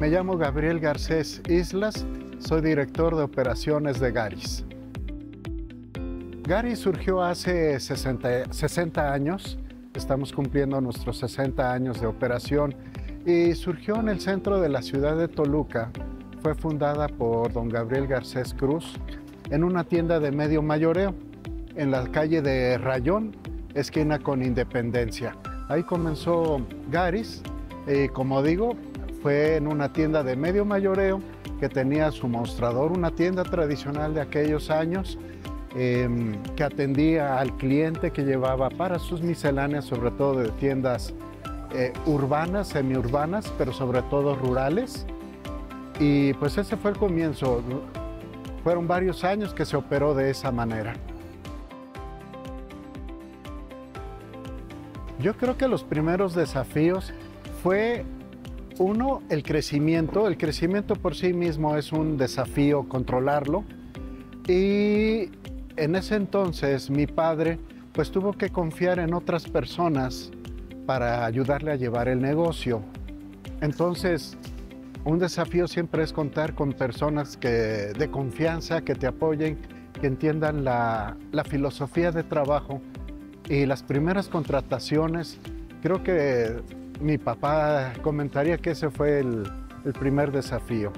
Me llamo Gabriel Garcés Islas, soy director de operaciones de Garis. Garis surgió hace 60 años, estamos cumpliendo nuestros 60 años de operación y surgió en el centro de la ciudad de Toluca. Fue fundada por don Gabriel Garcés Cruz en una tienda de medio mayoreo en la calle de Rayón, esquina con Independencia. Ahí comenzó Garis, como digo, fue en una tienda de medio mayoreo que tenía su mostrador, una tienda tradicional de aquellos años, que atendía al cliente que llevaba para sus misceláneas, sobre todo de tiendas urbanas, semiurbanas, pero sobre todo rurales. Y pues ese fue el comienzo. Fueron varios años que se operó de esa manera. Yo creo que los primeros desafíos fue, uno, el crecimiento. El crecimiento por sí mismo es un desafío, controlarlo. Y en ese entonces mi padre pues tuvo que confiar en otras personas para ayudarle a llevar el negocio. Entonces, un desafío siempre es contar con personas de confianza, que te apoyen, que entiendan la filosofía de trabajo. Y las primeras contrataciones, creo que mi papá comentaría que ese fue el primer desafío.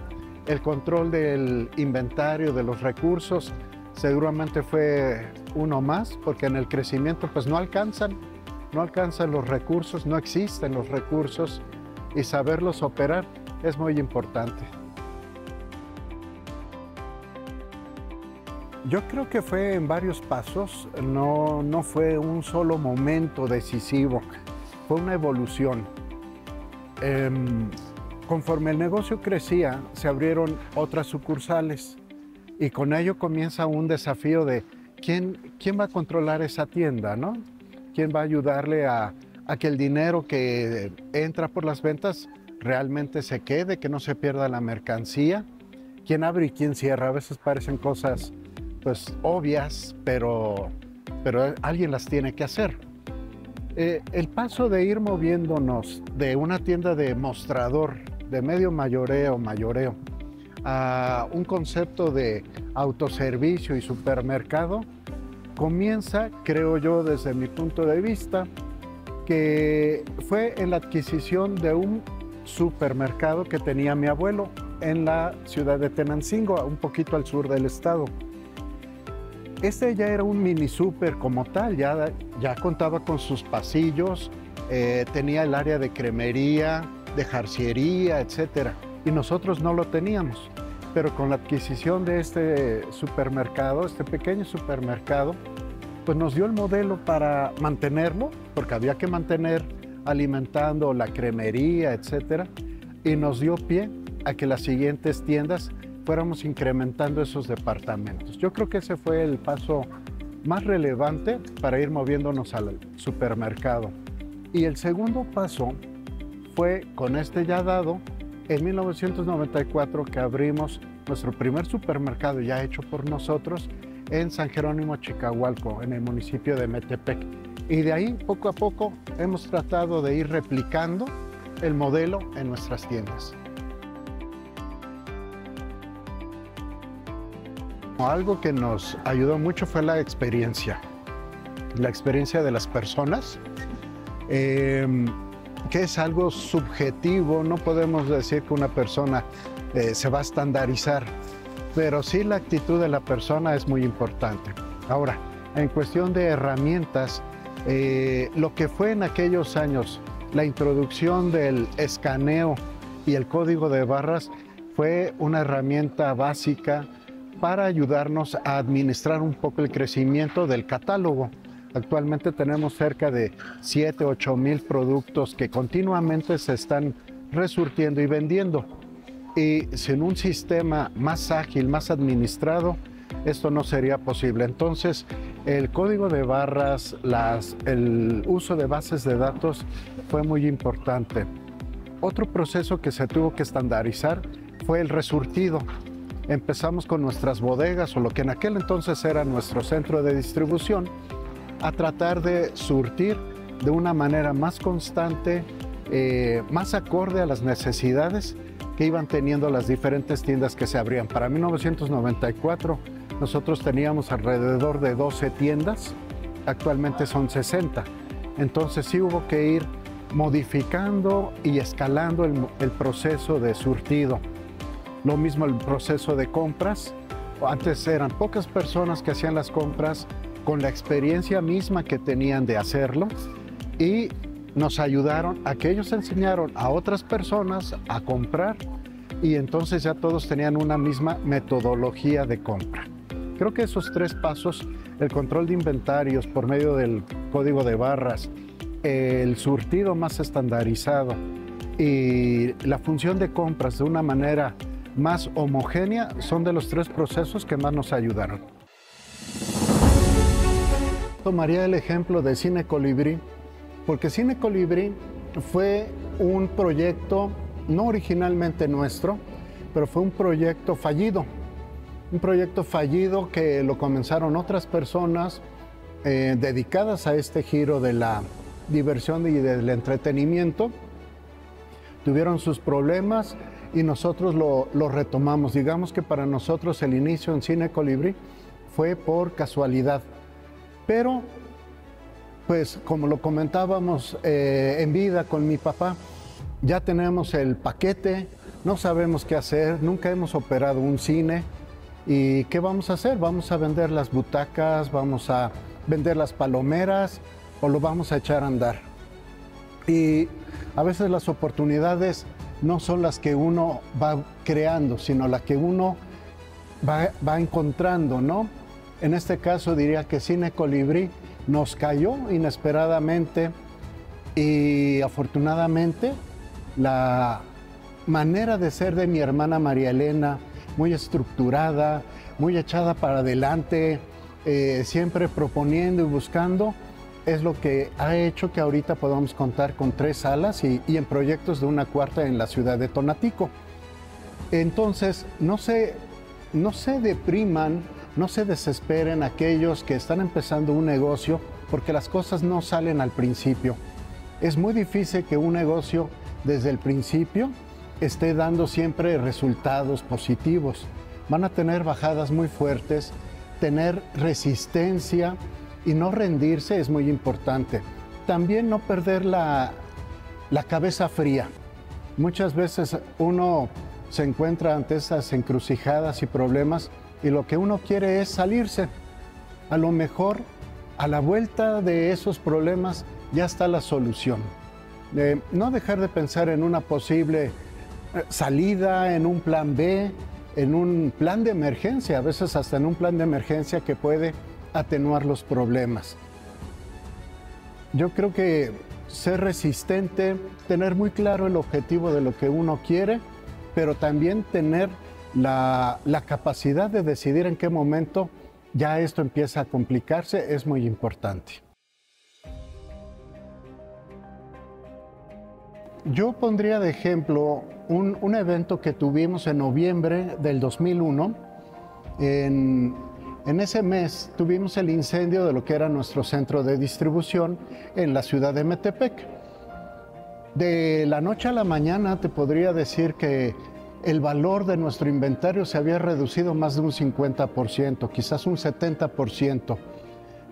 El control del inventario, de los recursos, seguramente fue uno más, porque en el crecimiento pues no alcanzan los recursos, no existen los recursos, y saberlos operar es muy importante. Yo creo que fue en varios pasos, no fue un solo momento decisivo, fue una evolución. Conforme el negocio crecía, se abrieron otras sucursales y con ello comienza un desafío de quién va a controlar esa tienda, ¿no? ¿Quién va a ayudarle a que el dinero que entra por las ventas realmente se quede, que no se pierda la mercancía? ¿Quién abre y quién cierra? A veces parecen cosas pues obvias, pero alguien las tiene que hacer. El paso de ir moviéndonos de una tienda de mostrador, de medio mayoreo, a un concepto de autoservicio y supermercado, comienza, creo yo, desde mi punto de vista, que fue en la adquisición de un supermercado que tenía mi abuelo en la ciudad de Tenancingo, un poquito al sur del estado. Este ya era un mini súper como tal, ya contaba con sus pasillos, tenía el área de cremería, de jarciería, etc. Y nosotros no lo teníamos. Pero con la adquisición de este supermercado, este pequeño supermercado, pues nos dio el modelo para mantenerlo, porque había que mantener alimentando la cremería, etc. Y nos dio pie a que las siguientes tiendas fuéramos incrementando esos departamentos. Yo creo que ese fue el paso más relevante para ir moviéndonos al supermercado. Y el segundo paso fue con este ya dado, en 1994 que abrimos nuestro primer supermercado ya hecho por nosotros en San Jerónimo, Chicahualco, en el municipio de Metepec. Y de ahí, poco a poco, hemos tratado de ir replicando el modelo en nuestras tiendas. Algo que nos ayudó mucho fue la experiencia de las personas, que es algo subjetivo. No podemos decir que una persona se va a estandarizar, pero sí la actitud de la persona es muy importante. Ahora, en cuestión de herramientas, lo que fue en aquellos años la introducción del escaneo y el código de barras fue una herramienta básica para ayudarnos a administrar un poco el crecimiento del catálogo. Actualmente tenemos cerca de 7, 8 mil productos que continuamente se están resurtiendo y vendiendo. Y sin un sistema más ágil, más administrado, esto no sería posible. Entonces, el código de barras, el uso de bases de datos fue muy importante. Otro proceso que se tuvo que estandarizar fue el resurtido. Empezamos con nuestras bodegas, o lo que en aquel entonces era nuestro centro de distribución, a tratar de surtir de una manera más constante, más acorde a las necesidades que iban teniendo las diferentes tiendas que se abrían. Para 1994 nosotros teníamos alrededor de 12 tiendas, actualmente son 60. Entonces sí hubo que ir modificando y escalando el proceso de surtido. Lo mismo el proceso de compras. Antes eran pocas personas que hacían las compras con la experiencia misma que tenían de hacerlo y nos ayudaron a que ellos enseñaron a otras personas a comprar y entonces ya todos tenían una misma metodología de compra. Creo que esos 3 pasos, el control de inventarios por medio del código de barras, el surtido más estandarizado y la función de compras de una manera más homogénea, son de los 3 procesos que más nos ayudaron. Tomaría el ejemplo de Cine Colibrí, porque Cine Colibrí fue un proyecto no originalmente nuestro, pero fue un proyecto fallido. Un proyecto fallido que lo comenzaron otras personas dedicadas a este giro de la diversión y del entretenimiento. Tuvieron sus problemas y nosotros lo retomamos. Digamos que para nosotros el inicio en Cine Colibrí fue por casualidad. Pero, pues como lo comentábamos en vida con mi papá, ya tenemos el paquete, no sabemos qué hacer, nunca hemos operado un cine. ¿Y qué vamos a hacer? ¿Vamos a vender las butacas? ¿Vamos a vender las palomeras? ¿O lo vamos a echar a andar? Y a veces las oportunidades no son las que uno va creando, sino las que uno va encontrando, ¿no? En este caso diría que Cine Colibrí nos cayó inesperadamente y afortunadamente la manera de ser de mi hermana María Elena, muy estructurada, muy echada para adelante, siempre proponiendo y buscando, es lo que ha hecho que ahorita podamos contar con 3 salas y en proyectos de una 4ª en la ciudad de Tonatico. Entonces, no se depriman, no se desesperen aquellos que están empezando un negocio, porque las cosas no salen al principio. Es muy difícil que un negocio desde el principio esté dando siempre resultados positivos. Van a tener bajadas muy fuertes, tener resistencia y no rendirse es muy importante. También no perder la cabeza fría. Muchas veces uno se encuentra ante esas encrucijadas y problemas y lo que uno quiere es salirse. A lo mejor a la vuelta de esos problemas ya está la solución. No dejar de pensar en una posible salida, en un plan B, en un plan de emergencia, a veces hasta en un plan de emergencia que puede atenuar los problemas. Yo creo que ser resistente, tener muy claro el objetivo de lo que uno quiere, pero también tener la capacidad de decidir en qué momento ya esto empieza a complicarse es muy importante. Yo pondría de ejemplo un evento que tuvimos en noviembre del 2001. En ese mes tuvimos el incendio de lo que era nuestro centro de distribución en la ciudad de Metepec. De la noche a la mañana te podría decir que el valor de nuestro inventario se había reducido más de un 50%, quizás un 70%,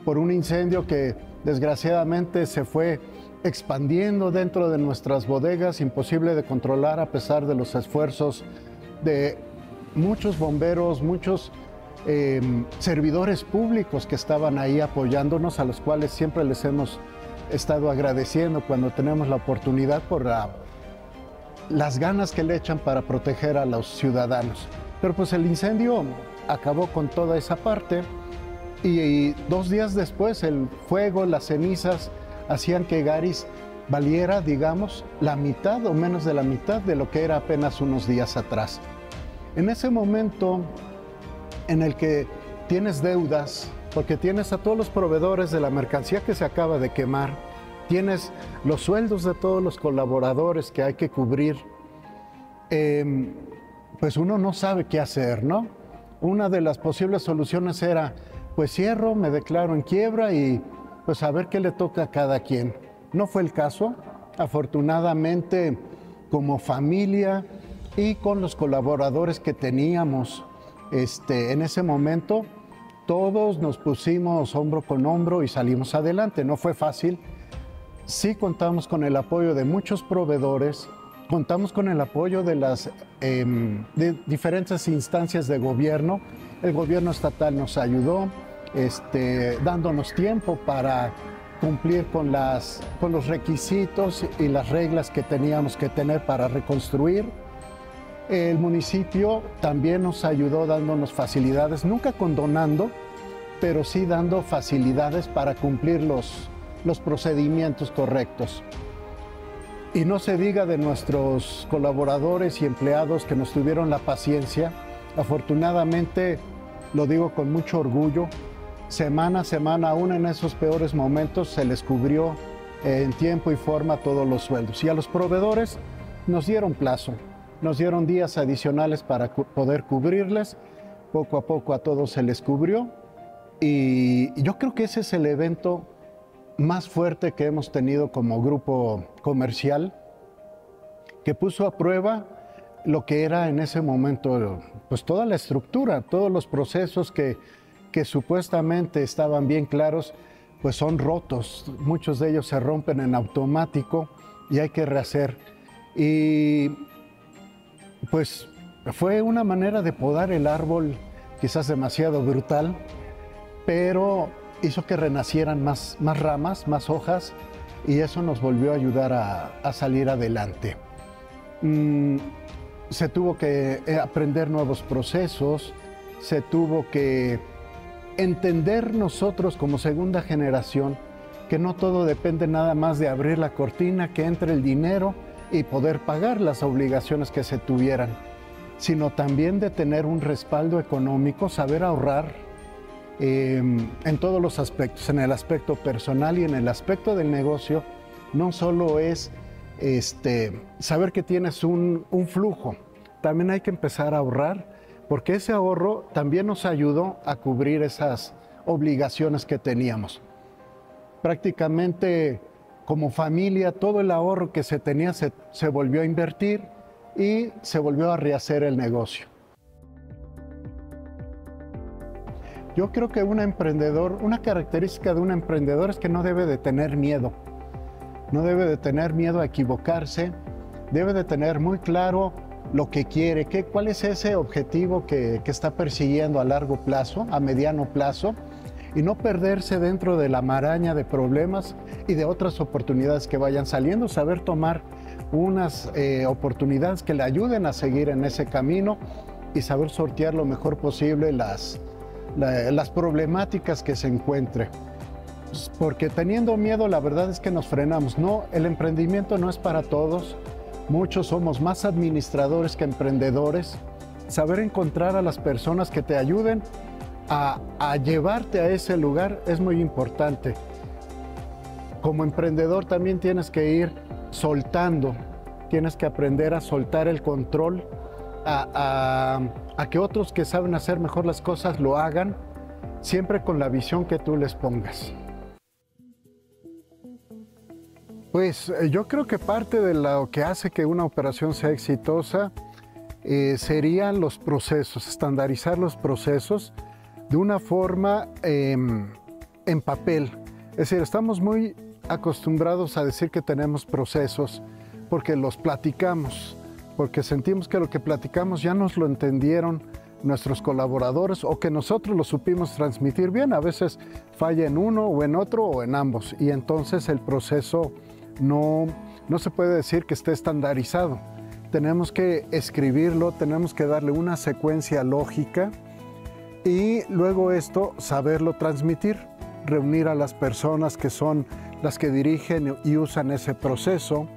por un incendio que desgraciadamente se fue expandiendo dentro de nuestras bodegas, imposible de controlar a pesar de los esfuerzos de muchos bomberos, muchos servidores públicos que estaban ahí apoyándonos, a los cuales siempre les hemos estado agradeciendo cuando tenemos la oportunidad por las ganas que le echan para proteger a los ciudadanos. Pero pues el incendio acabó con toda esa parte y 2 días después el fuego, las cenizas hacían que Garis valiera, digamos, la mitad o menos de la mitad de lo que era apenas unos días atrás. En ese momento en el que tienes deudas, porque tienes a todos los proveedores de la mercancía que se acaba de quemar, tienes los sueldos de todos los colaboradores que hay que cubrir, pues uno no sabe qué hacer, ¿no? Una de las posibles soluciones era, pues cierro, me declaro en quiebra y pues a ver qué le toca a cada quien. No fue el caso. Afortunadamente, como familia y con los colaboradores que teníamos en ese momento, todos nos pusimos hombro con hombro y salimos adelante. No fue fácil. Sí contamos con el apoyo de muchos proveedores, contamos con el apoyo de las de diferentes instancias de gobierno. El gobierno estatal nos ayudó, dándonos tiempo para cumplir con los requisitos y las reglas que teníamos que tener para reconstruir. El municipio también nos ayudó dándonos facilidades, nunca condonando, pero sí dando facilidades para cumplir los procedimientos correctos. Y no se diga de nuestros colaboradores y empleados que nos tuvieron la paciencia. Afortunadamente, lo digo con mucho orgullo, semana a semana, aún en esos peores momentos, se les cubrió en tiempo y forma todos los sueldos. Y a los proveedores nos dieron plazo, nos dieron días adicionales para poder cubrirles. Poco a poco a todos se les cubrió. Y yo creo que ese es el evento más fuerte que hemos tenido como grupo comercial, que puso a prueba lo que era en ese momento, pues toda la estructura, todos los procesos que supuestamente estaban bien claros, pues son rotos. Muchos de ellos se rompen en automático y hay que rehacer. Y pues fue una manera de podar el árbol, quizás demasiado brutal, pero hizo que renacieran más ramas, más hojas, y eso nos volvió a ayudar a salir adelante. Se tuvo que aprender nuevos procesos, se tuvo que entender nosotros como segunda generación que no todo depende nada más de abrir la cortina, que entre el dinero y poder pagar las obligaciones que se tuvieran, sino también de tener un respaldo económico, saber ahorrar, en todos los aspectos, en el aspecto personal y en el aspecto del negocio. No solo es saber que tienes un flujo, también hay que empezar a ahorrar, porque ese ahorro también nos ayudó a cubrir esas obligaciones que teníamos. Prácticamente como familia, todo el ahorro que se tenía se volvió a invertir y se volvió a rehacer el negocio. Yo creo que una característica de un emprendedor es que no debe de tener miedo. No debe de tener miedo a equivocarse, debe de tener muy claro lo que quiere, cuál es ese objetivo que está persiguiendo a largo plazo, a mediano plazo, y no perderse dentro de la maraña de problemas y de otras oportunidades que vayan saliendo, saber tomar unas oportunidades que le ayuden a seguir en ese camino y saber sortear lo mejor posible las problemáticas que se encuentre. Porque teniendo miedo, la verdad es que nos frenamos. No, el emprendimiento no es para todos. Muchos somos más administradores que emprendedores. Saber encontrar a las personas que te ayuden a llevarte a ese lugar es muy importante. Como emprendedor también tienes que ir soltando, tienes que aprender a soltar el control, a que otros que saben hacer mejor las cosas lo hagan, siempre con la visión que tú les pongas. Pues yo creo que parte de lo que hace que una operación sea exitosa serían los procesos, estandarizar los procesos de una forma en papel. Es decir, estamos muy acostumbrados a decir que tenemos procesos porque los platicamos, porque sentimos que lo que platicamos ya nos lo entendieron nuestros colaboradores o que nosotros lo supimos transmitir bien. A veces falla en uno o en otro o en ambos, y entonces el proceso no se puede decir que esté estandarizado. Tenemos que escribirlo, tenemos que darle una secuencia lógica y luego esto saberlo transmitir, reunir a las personas que son las que dirigen y usan ese proceso.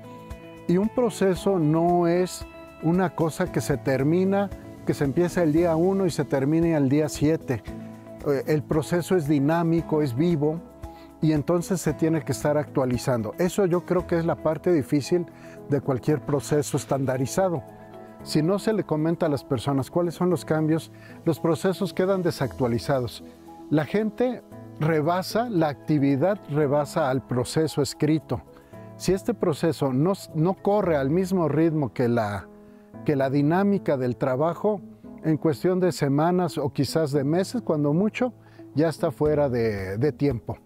Y un proceso no es una cosa que se termina, que se empieza el día 1 y se termine al día 7. El proceso es dinámico, es vivo, y entonces se tiene que estar actualizando. Eso yo creo que es la parte difícil de cualquier proceso estandarizado. Si no se le comenta a las personas cuáles son los cambios, los procesos quedan desactualizados. La gente rebasa, la actividad rebasa al proceso escrito. Si este proceso no corre al mismo ritmo que que la dinámica del trabajo en cuestión de semanas o quizás de meses, cuando mucho, ya está fuera de tiempo.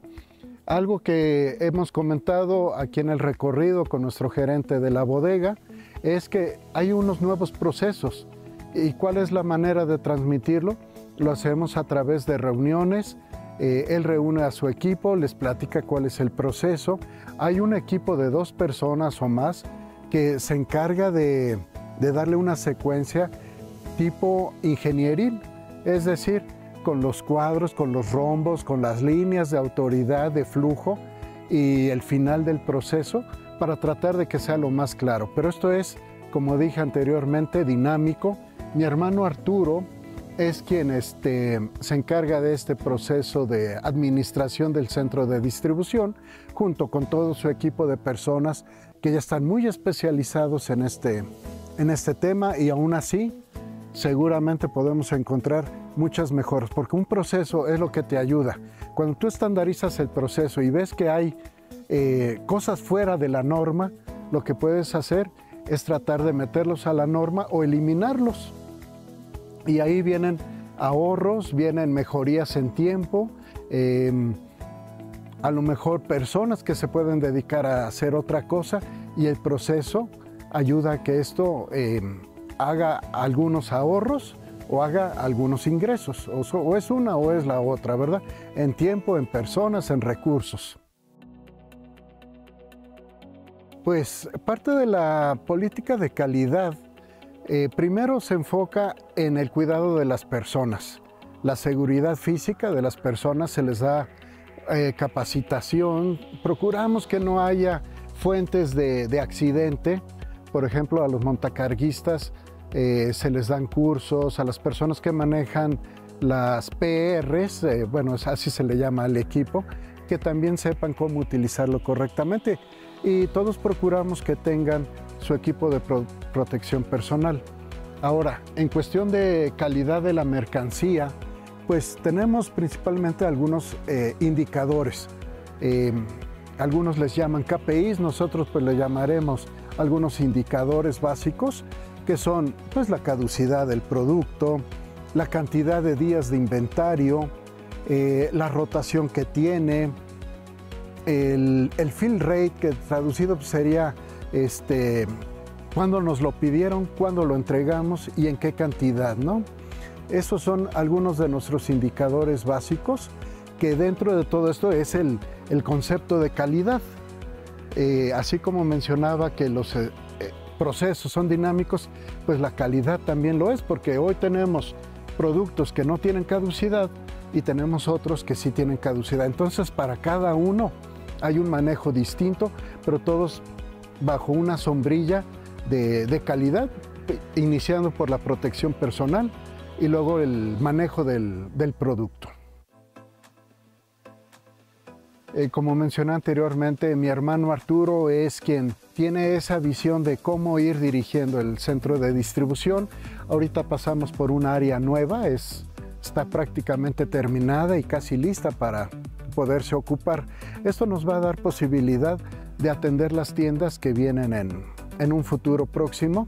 Algo que hemos comentado aquí en el recorrido con nuestro gerente de la bodega es que hay unos nuevos procesos. ¿Y cuál es la manera de transmitirlo? Lo hacemos a través de reuniones. Él reúne a su equipo, les platica cuál es el proceso. Hay un equipo de 2 personas o más que se encarga de darle una secuencia tipo ingenieril, es decir, con los cuadros, con los rombos, con las líneas de autoridad, de flujo y el final del proceso para tratar de que sea lo más claro. Pero esto es, como dije anteriormente, dinámico. Mi hermano Arturo es quien se encarga de este proceso de administración del centro de distribución, junto con todo su equipo de personas que ya están muy especializados en este tema, y aún así seguramente podemos encontrar muchas mejoras, porque un proceso es lo que te ayuda. Cuando tú estandarizas el proceso y ves que hay cosas fuera de la norma, lo que puedes hacer es tratar de meterlos a la norma o eliminarlos. Y ahí vienen ahorros, vienen mejorías en tiempo, a lo mejor personas que se pueden dedicar a hacer otra cosa, y el proceso ayuda a que esto haga algunos ahorros o haga algunos ingresos. O es una o es la otra, ¿verdad? En tiempo, en personas, en recursos. Pues parte de la política de calidad primero se enfoca en el cuidado de las personas, la seguridad física de las personas, se les da capacitación, procuramos que no haya fuentes de accidente. Por ejemplo, a los montacarguistas se les dan cursos, a las personas que manejan las PRs, bueno, así se le llama al equipo, que también sepan cómo utilizarlo correctamente, y todos procuramos que tengan su equipo de protección personal. Ahora, en cuestión de calidad de la mercancía, pues tenemos principalmente algunos indicadores. Algunos les llaman KPIs, nosotros pues le llamaremos algunos indicadores básicos, que son pues la caducidad del producto, la cantidad de días de inventario, la rotación que tiene, el fill rate, que traducido sería cuándo nos lo pidieron, cuándo lo entregamos y en qué cantidad, ¿no? Esos son algunos de nuestros indicadores básicos, que dentro de todo esto es el concepto de calidad. Así como mencionaba que los procesos son dinámicos, pues la calidad también lo es, porque hoy tenemos productos que no tienen caducidad y tenemos otros que sí tienen caducidad. Entonces, para cada uno hay un manejo distinto, pero todos bajo una sombrilla de calidad, iniciando por la protección personal y luego el manejo del producto. Como mencioné anteriormente, mi hermano Arturo es quien tiene esa visión de cómo ir dirigiendo el centro de distribución. Ahorita pasamos por un área nueva, está prácticamente terminada y casi lista para poderse ocupar. Esto nos va a dar posibilidad de atender las tiendas que vienen en un futuro próximo.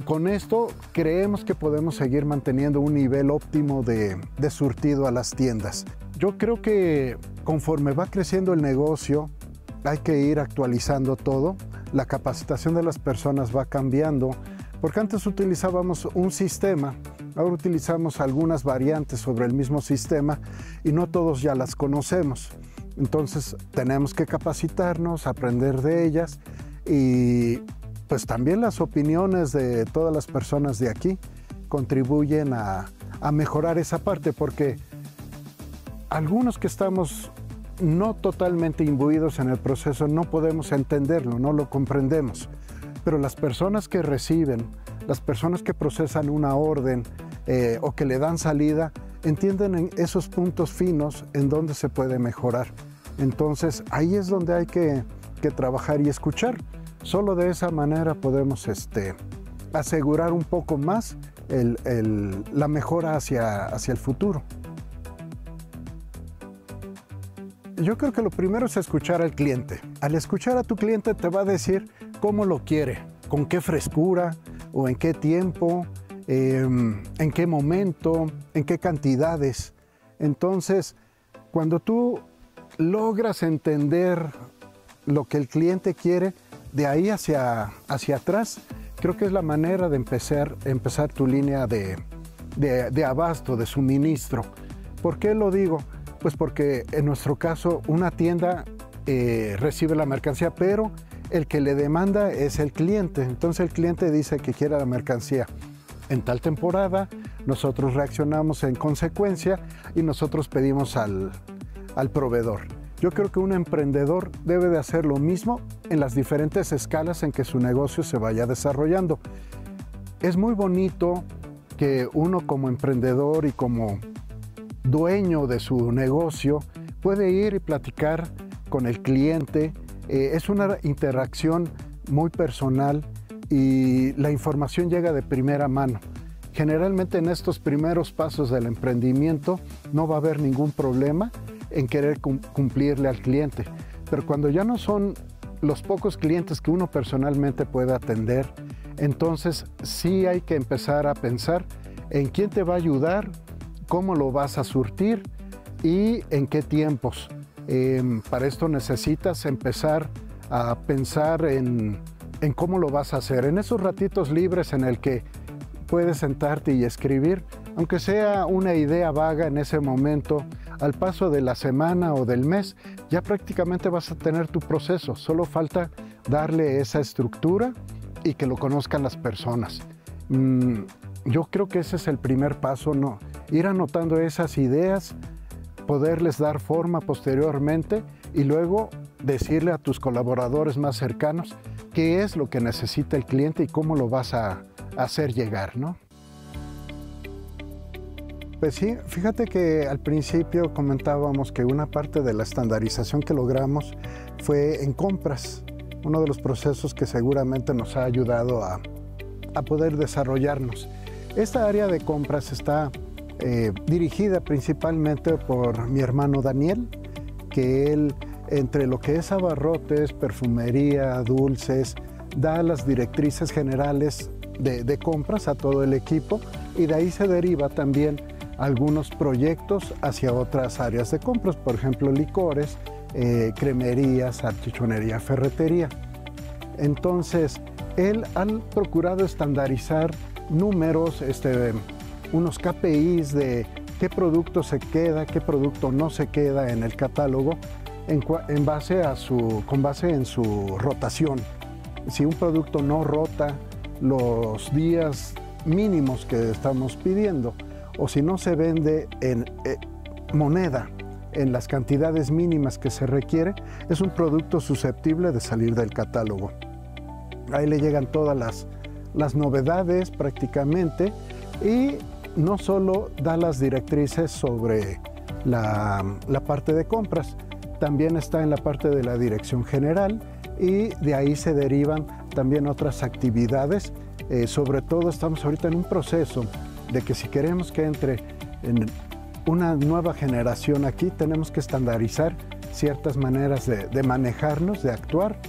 Con esto creemos que podemos seguir manteniendo un nivel óptimo de surtido a las tiendas. Yo creo que conforme va creciendo el negocio, hay que ir actualizando todo. La capacitación de las personas va cambiando, porque antes utilizábamos un sistema, ahora utilizamos algunas variantes sobre el mismo sistema y no todos ya las conocemos. Entonces tenemos que capacitarnos, aprender de ellas, y pues también las opiniones de todas las personas de aquí contribuyen a mejorar esa parte, porque algunos que estamos no totalmente imbuidos en el proceso no podemos entenderlo, no lo comprendemos, pero las personas que reciben, las personas que procesan una orden o que le dan salida, entienden en esos puntos finos en donde se puede mejorar. Entonces ahí es donde hay que trabajar y escuchar. Solo de esa manera podemos asegurar un poco más la mejora hacia el futuro. Yo creo que lo primero es escuchar al cliente. Al escuchar a tu cliente te va a decir cómo lo quiere, con qué frescura o en qué tiempo, en qué momento, en qué cantidades. Entonces, cuando tú logras entender lo que el cliente quiere, de ahí hacia atrás, creo que es la manera de empezar tu línea de abasto, de suministro. ¿Por qué lo digo? Pues porque en nuestro caso una tienda recibe la mercancía, pero el que le demanda es el cliente. Entonces el cliente dice que quiere la mercancía en tal temporada, nosotros reaccionamos en consecuencia y nosotros pedimos al proveedor. Yo creo que un emprendedor debe de hacer lo mismo en las diferentes escalas en que su negocio se vaya desarrollando. Es muy bonito que uno como emprendedor y como dueño de su negocio puede ir y platicar con el cliente. Es una interacción muy personal y la información llega de primera mano. Generalmente en estos primeros pasos del emprendimiento no va a haber ningún problema en querer cumplirle al cliente, pero cuando ya no son los pocos clientes que uno personalmente puede atender, entonces sí hay que empezar a pensar en quién te va a ayudar, cómo lo vas a surtir y en qué tiempos. Para esto necesitas empezar a pensar en cómo lo vas a hacer. En esos ratitos libres en el que puedes sentarte y escribir, aunque sea una idea vaga en ese momento, al paso de la semana o del mes, ya prácticamente vas a tener tu proceso. Solo falta darle esa estructura y que lo conozcan las personas. Yo creo que ese es el primer paso, ¿no? Ir anotando esas ideas, poderles dar forma posteriormente y luego decirle a tus colaboradores más cercanos qué es lo que necesita el cliente y cómo lo vas a hacer llegar, ¿no? Pues sí, fíjate que al principio comentábamos que una parte de la estandarización que logramos fue en compras, uno de los procesos que seguramente nos ha ayudado a poder desarrollarnos. Esta área de compras está dirigida principalmente por mi hermano Daniel, que él, entre lo que es abarrotes, perfumería, dulces, da las directrices generales de compras a todo el equipo y de ahí se deriva también algunos proyectos hacia otras áreas de compras, por ejemplo licores, cremerías, salchichonería, ferretería. Entonces, él ha procurado estandarizar números, unos KPIs de qué producto se queda, qué producto no se queda en el catálogo con base en su rotación. Si un producto no rota los días mínimos que estamos pidiendo o si no se vende en moneda en las cantidades mínimas que se requiere, es un producto susceptible de salir del catálogo. Ahí le llegan todas las novedades prácticamente y no solo da las directrices sobre la parte de compras, también está en la parte de la dirección general y de ahí se derivan también otras actividades. Sobre todo estamos ahorita en un proceso de que si queremos que entre en una nueva generación aquí, tenemos que estandarizar ciertas maneras de manejarnos, de actuar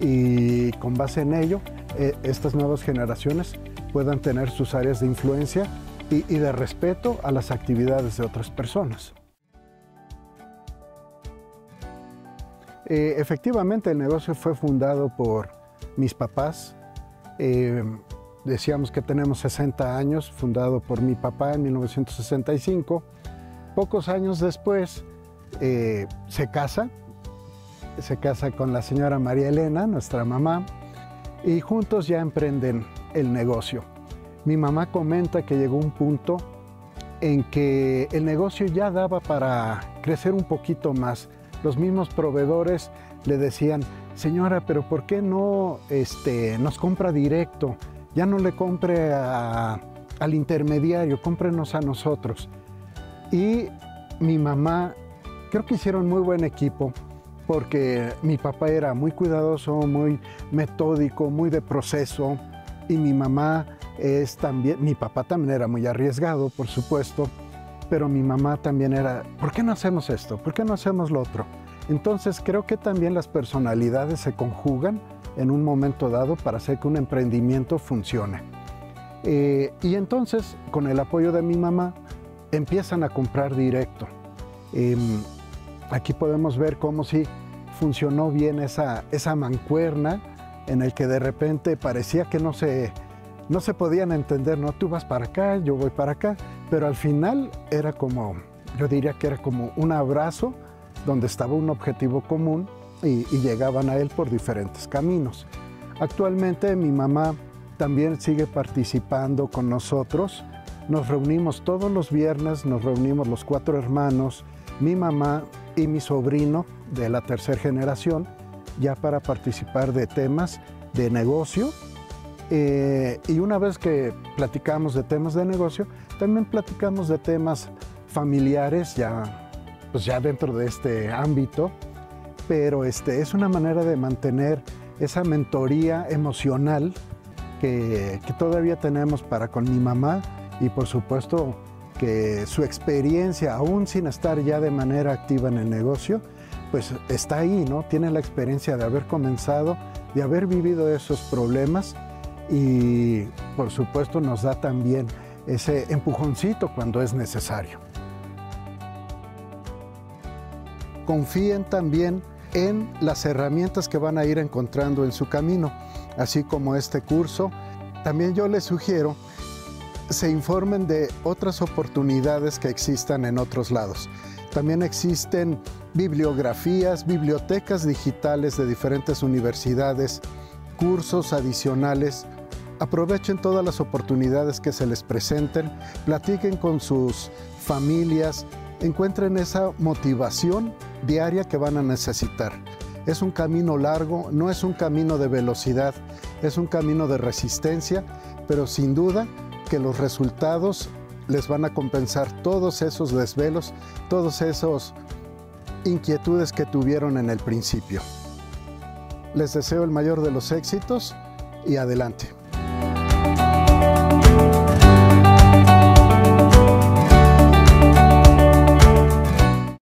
y con base en ello, estas nuevas generaciones puedan tener sus áreas de influencia y de respeto a las actividades de otras personas. Efectivamente, el negocio fue fundado por mis papás. Decíamos que tenemos 60 años, fundado por mi papá en 1965. Pocos años después se casa con la señora María Elena, nuestra mamá, y juntos ya emprenden el negocio. Mi mamá comenta que llegó un punto en que el negocio ya daba para crecer un poquito más. Los mismos proveedores le decían, señora, pero ¿por qué no nos compra directo? Ya no le compre al intermediario, cómprenos a nosotros. Y mi mamá, creo que hicieron muy buen equipo, porque mi papá era muy cuidadoso, muy metódico, muy de proceso, y mi mamá mi papá también era muy arriesgado, por supuesto, pero mi mamá también era, ¿por qué no hacemos esto? ¿Por qué no hacemos lo otro? Entonces creo que también las personalidades se conjugan en un momento dado para hacer que un emprendimiento funcione. Y entonces, con el apoyo de mi mamá, empiezan a comprar directo. Aquí podemos ver cómo sí funcionó bien esa mancuerna en el que de repente parecía que no se podían entender, ¿no? Tú vas para acá, yo voy para acá, pero al final era como, yo diría que era como un abrazo donde estaba un objetivo común y llegaban a él por diferentes caminos. Actualmente mi mamá también sigue participando con nosotros. Nos reunimos todos los viernes, nos reunimos los 4 hermanos, mi mamá y mi sobrino de la tercera generación, ya para participar de temas de negocio. Y una vez que platicamos de temas de negocio, también platicamos de temas familiares, pues ya dentro de este ámbito, pero es una manera de mantener esa mentoría emocional que todavía tenemos para con mi mamá, y por supuesto que su experiencia, aún sin estar ya de manera activa en el negocio, pues está ahí, ¿no? Tiene la experiencia de haber comenzado, de haber vivido esos problemas, y por supuesto nos da también ese empujoncito cuando es necesario. Confíen también en las herramientas que van a ir encontrando en su camino, así como este curso. También yo les sugiero se informen de otras oportunidades que existan en otros lados. También existen bibliografías, bibliotecas digitales de diferentes universidades, cursos adicionales. Aprovechen todas las oportunidades que se les presenten, platiquen con sus familias, encuentren esa motivación diaria que van a necesitar. Es un camino largo, no es un camino de velocidad, es un camino de resistencia, pero sin duda que los resultados les van a compensar todos esos desvelos, todos esos inquietudes que tuvieron en el principio. Les deseo el mayor de los éxitos y adelante.